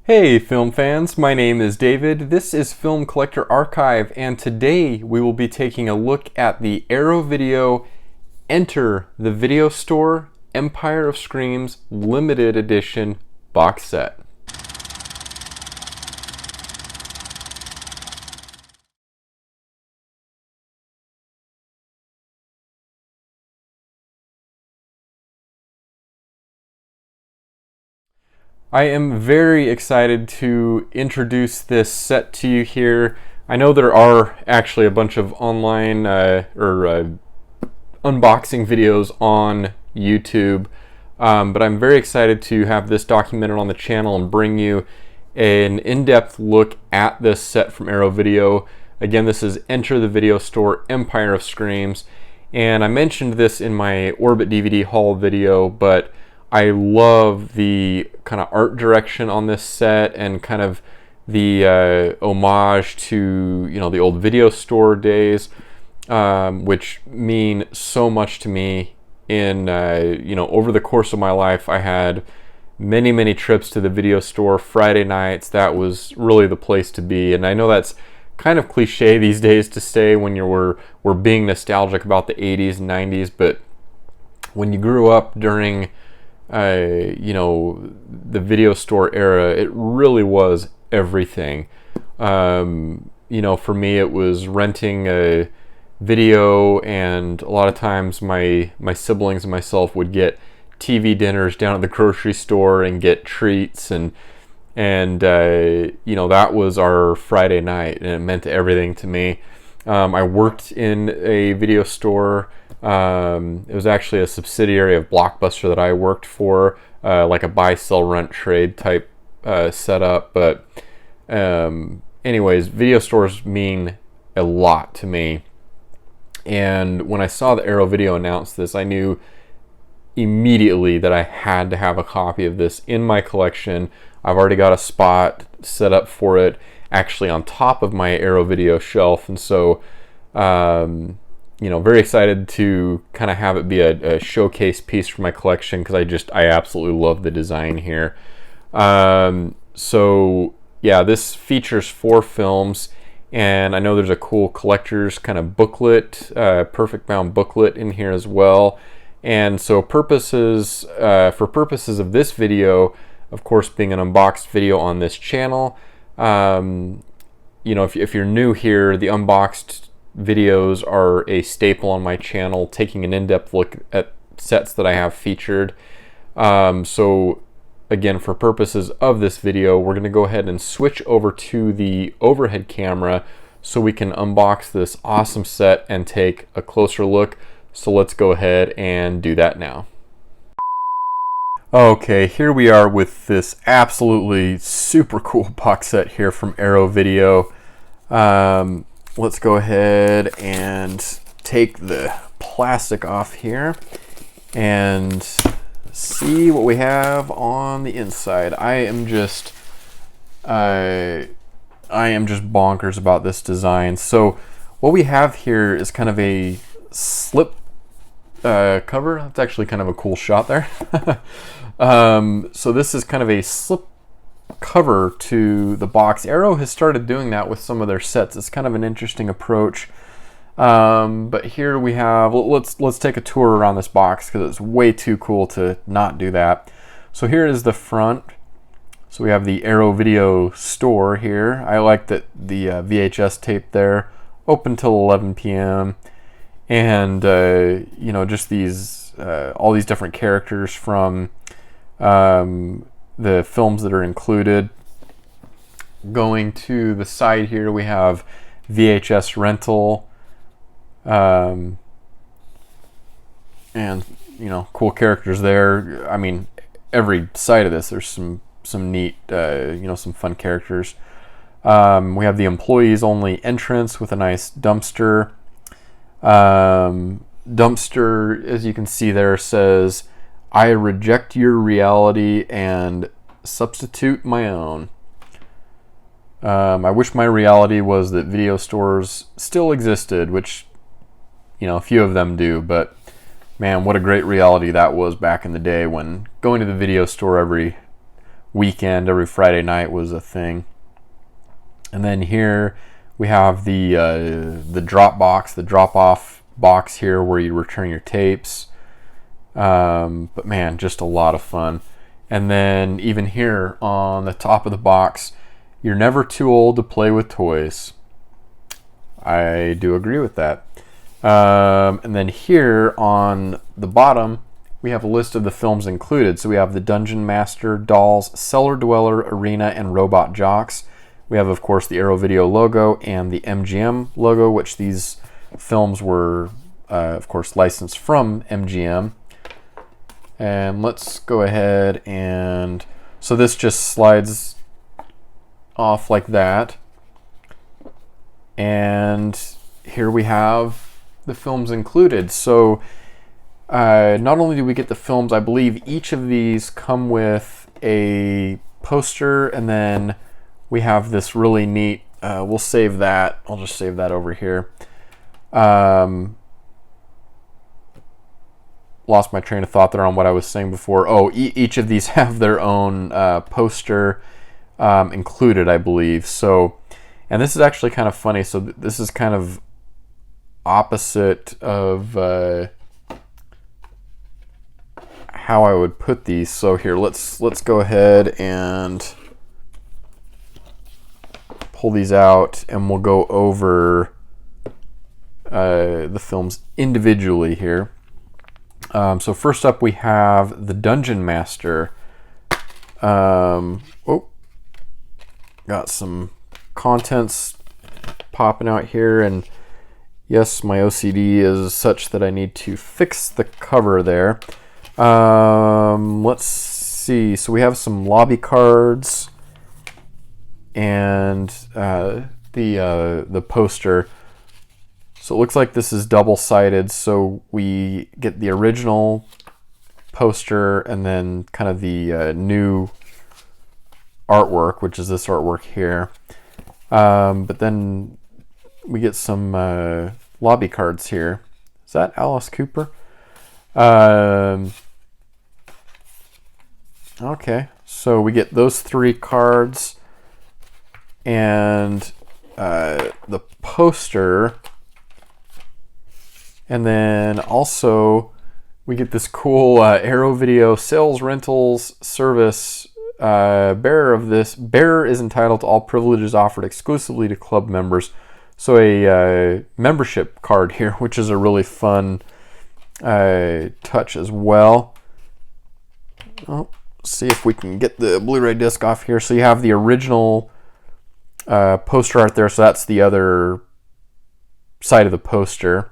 Hey film fans, my name is David. This is Film Collector Archive, and today we will be taking a look at the Aero Video Enter the Video Store Empire of Screams Limited Edition box set. I am very excited to introduce this set to you here. I know there are actually a bunch of online unboxing videos on YouTube, but I'm very excited to have this documented on the channel and bring you an in-depth look at this set from Aero Video. Again, this is Enter the Video Store Empire of Screams, and I mentioned this in my Orbit DVD haul video, but I love the kind of art direction on this set and kind of the homage to, you know, the old video store days, which mean so much to me. In you know, over the course of my life, I had many trips to the video store. Friday nights, that was really the place to be. And I know that's kind of cliche these days to say when we're being nostalgic about the 80s and 90s, but when you grew up during you know, the video store era, it really was everything. You know, for me it was renting a video, and a lot of times my siblings and myself would get TV dinners down at the grocery store and get treats, and you know, that was our Friday night, and it meant everything to me. I worked in a video store. It was actually a subsidiary of Blockbuster that I worked for, like a buy, sell, rent, trade type setup. But anyways, video stores mean a lot to me. And when I saw the Aero Video announce this, I knew immediately that I had to have a copy of this in my collection. I've already got a spot set up for it, actually on top of my Aero Video shelf, and so you know, very excited to kind of have it be a showcase piece for my collection, because I absolutely love the design here. So yeah, this features 4 films, and I know there's a cool collector's kind of booklet, perfect bound booklet in here as well. And so for purposes of this video, of course, being an unboxed video on this channel, you know, if you're new here, the unboxed videos are a staple on my channel, taking an in-depth look at sets that I have featured. So again, for purposes of this video, we're going to go ahead and switch over to the overhead camera so we can unbox this awesome set and take a closer look. So let's go ahead and do that now. Okay, here we are with this absolutely super cool box set here from Aero Video. Let's go ahead and take the plastic off here and see what we have on the inside. I am just bonkers about this design. So what we have here is kind of a slip cover. That's actually kind of a cool shot there. So this is kind of a slip cover to the box. Aero has started doing that with some of their sets. It's kind of an interesting approach. But here we have, let's take a tour around this box, because it's way too cool to not do that. So here is the front. So we have the Aero Video Store here. I like that the VHS tape there, open till 11 p.m. and you know, just these all these different characters from the films that are included. Going to the side here, we have VHS rental, and you know, cool characters there. I mean, every side of this, there's some neat, you know, some fun characters. We have the employees only entrance with a nice dumpster. Dumpster, as you can see there, says, "I reject your reality and substitute my own." I wish my reality was that video stores still existed, which, you know, a few of them do, but man, what a great reality that was back in the day, when going to the video store every weekend. Every Friday night was a thing. And then here we have the drop box, the drop-off box here where you return your tapes. But man, just a lot of fun. And then even here on the top of the box, you're never too old to play with toys. I do agree with that. And then here on the bottom, we have a list of the films included. So we have the Dungeon Master, Dolls, Cellar Dweller, Arena, and Robot Jocks. We have, of course, the Aero Video logo and the MGM logo, which these films were, of course, licensed from MGM. And let's go ahead and... So this just slides off like that. And here we have the films included. So not only do we get the films, I believe each of these come with a poster, and then we have this really neat, we'll save that. I'll just save that over here. Lost my train of thought there on what I was saying before. Oh, each of these have their own poster included, I believe. So, and this is actually kind of funny. So this is kind of opposite of how I would put these. So here, let's go ahead and pull these out, and we'll go over the films individually here. So first up, we have the Dungeon Master. Got some contents popping out here, and yes, my OCD is such that I need to fix the cover there. Let's see. So we have some lobby cards and the poster. So it looks like this is double-sided. So we get the original poster and then kind of the new artwork, which is this artwork here. But then we get some lobby cards here. Is that Alice Cooper? Okay, so we get those 3 cards and the poster, and then also we get this cool Aero Video sales rentals service. Bearer is entitled to all privileges offered exclusively to club members. So a membership card here, which is a really fun touch as well. Oh, see if we can get the Blu-ray disc off here. So you have the original poster art there. So that's the other side of the poster.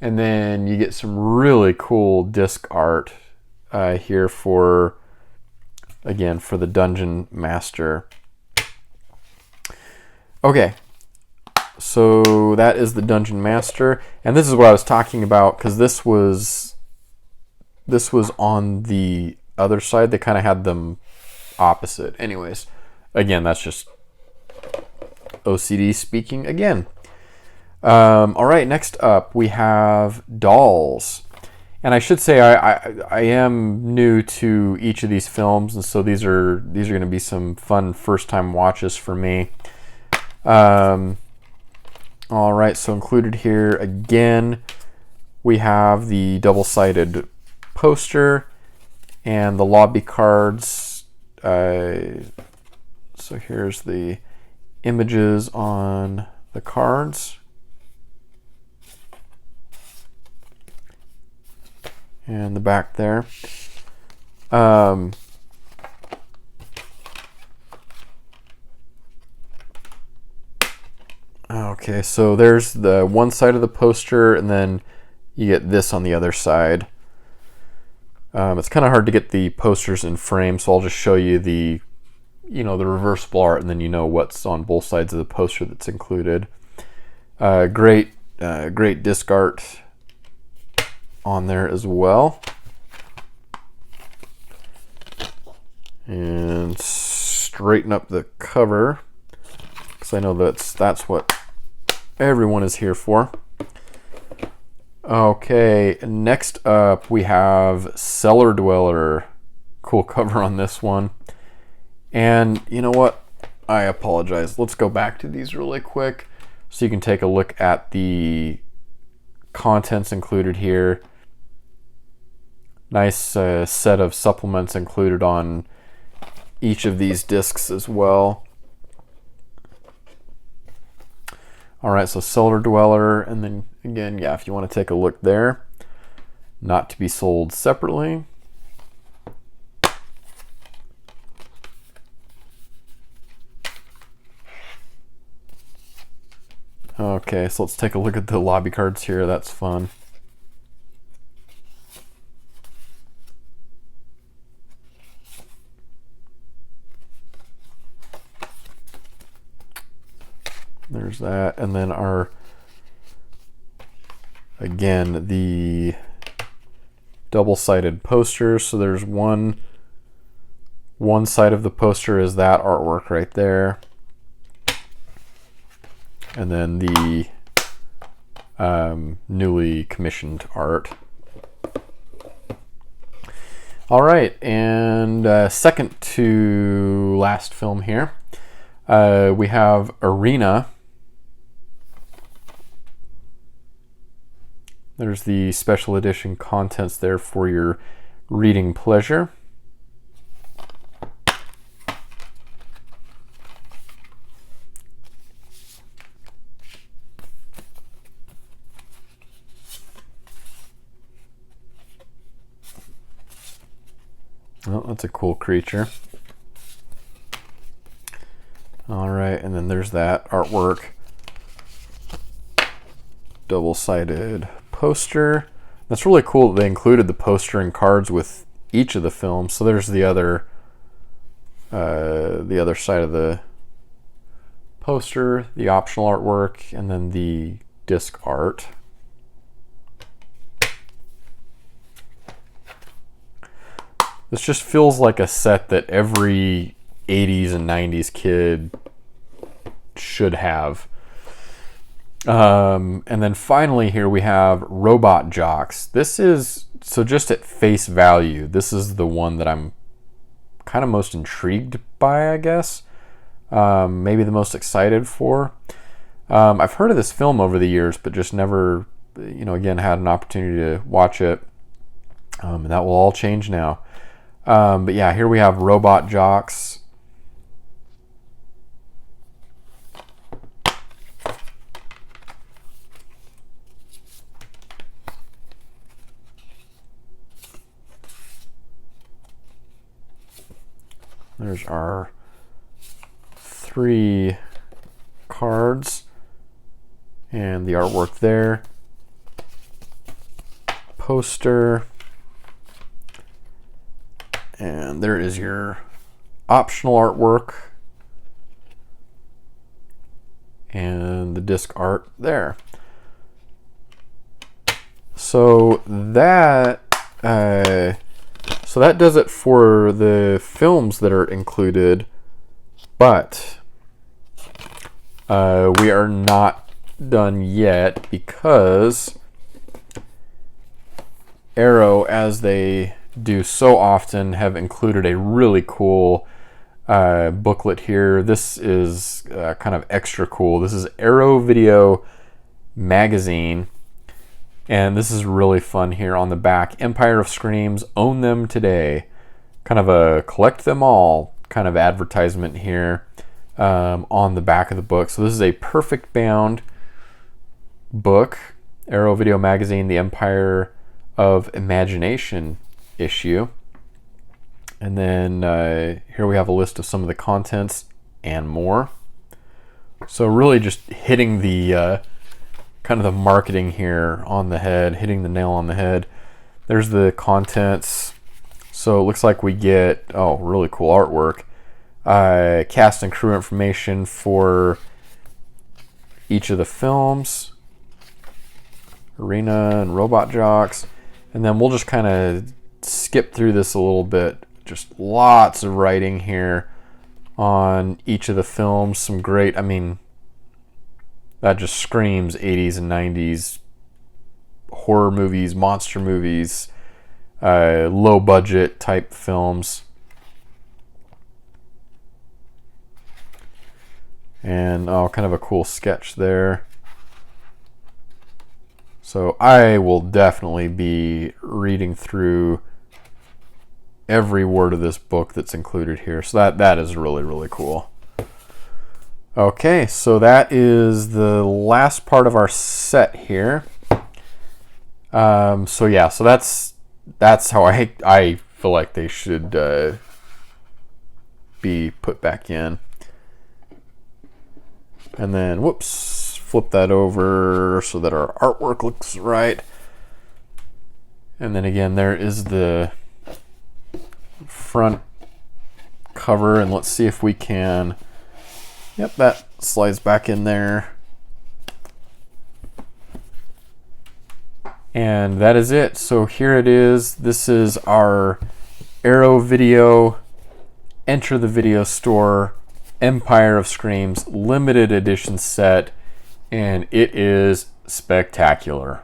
And then you get some really cool disc art here for, again, for the Dungeon Master. Okay, so that is the Dungeon Master, and this is what I was talking about, because this was on the other side. They kind of had them opposite. Anyways, again, that's just OCD speaking again. All right, next up we have Dolls. And I should say I am new to each of these films, and so these are going to be some fun first time watches for me. All right, so included here again we have the double-sided poster and the lobby cards. So here's the images on the cards. And the back there. Okay, so there's the one side of the poster, and then you get this on the other side. It's kind of hard to get the posters in frame, so I'll just show you the reversible art, and then you know what's on both sides of the poster that's included. Great disc art on there as well. And straighten up the cover, because I know that's what everyone is here for. Okay, next up we have Cellar Dweller. Cool cover on this one. And you know what? I apologize. Let's go back to these really quick so you can take a look at the contents included here. Nice set of supplements included on each of these discs as well. All right, so Cellar Dweller, and then again, yeah, if you want to take a look there, not to be sold separately. Okay, so let's take a look at the lobby cards here. That's fun. There's that, and then our, again, the double-sided posters. So there's one side of the poster is that artwork right there, and then the newly commissioned art. All right, and second to last film here, we have Arena. There's the special edition contents there for your reading pleasure. Oh, that's a cool creature. All right, and then there's that artwork. Double-sided poster. That's really cool that they included the poster and cards with each of the films. So there's the other side of the poster, the optional artwork, and then the disc art. This just feels like a set that every 80s and 90s kid should have. And then finally here we have Robot Jocks. This is, so just at face value, this is the one that I'm kind of most intrigued by, I guess. Maybe the most excited for. I've heard of this film over the years, but just never, again, had an opportunity to watch it. And that will all change now. But yeah, here we have Robot Jocks. There's our 3 cards and the artwork there. Poster. And there is your optional artwork and the disc art there. So that does it for the films that are included, but we are not done yet because Aero, as they do so often, have included a really cool booklet here. This is kind of extra cool. This is Aero Video Magazine, and this is really fun here on the back. Empire of Screams, own them today. Kind of a collect them all kind of advertisement here on the back of the book. So this is a perfect bound book, Aero Video Magazine, the Empire of Imagination issue. And then here we have a list of some of the contents and more. So really just hitting the kind of the marketing here on the head, hitting the nail on the head. There's the contents. So it looks like we get, oh, really cool artwork. Cast and crew information for each of the films. Arena and Robot Jocks. And then we'll just kind of skip through this a little bit. Just lots of writing here on each of the films. Some great, I mean, that just screams 80s and 90s horror movies, monster movies, low budget type films. And oh, kind of a cool sketch there. So I will definitely be reading through every word of this book that's included here. So that is really, really cool. Okay, so that is the last part of our set here. So yeah, so that's how I feel like they should be put back in. And then, whoops, flip that over so that our artwork looks right. And then again, there is the front cover, and let's see if we can, yep, that slides back in there. And that is it. So here it is. This is our Aero Video Enter the Video Store Empire of Screams limited edition set, and it is spectacular.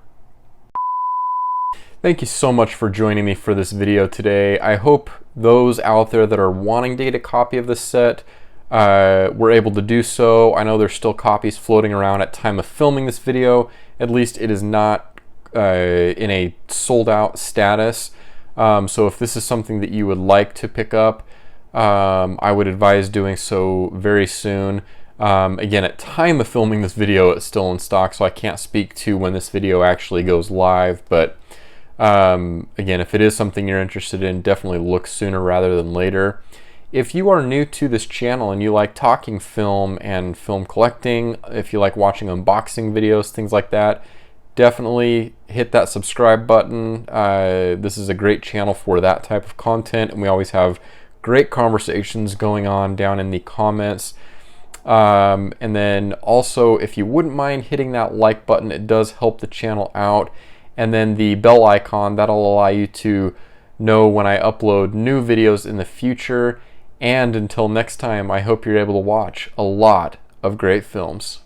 Thank you so much for joining me for this video today. I hope those out there that are wanting to get a copy of this set were able to do so. I know there's still copies floating around at time of filming this video. At least it is not in a sold out status. So if this is something that you would like to pick up, I would advise doing so very soon. Again, at time of filming this video, it's still in stock, so I can't speak to when this video actually goes live, but again, if it is something you're interested in, definitely look sooner rather than later. If you are new to this channel and you like talking film and film collecting, if you like watching unboxing videos, things like that, definitely hit that subscribe button. This is a great channel for that type of content, and we always have great conversations going on down in the comments. And then also, if you wouldn't mind hitting that like button, it does help the channel out. And then the bell icon, that'll allow you to know when I upload new videos in the future. And until next time, I hope you're able to watch a lot of great films.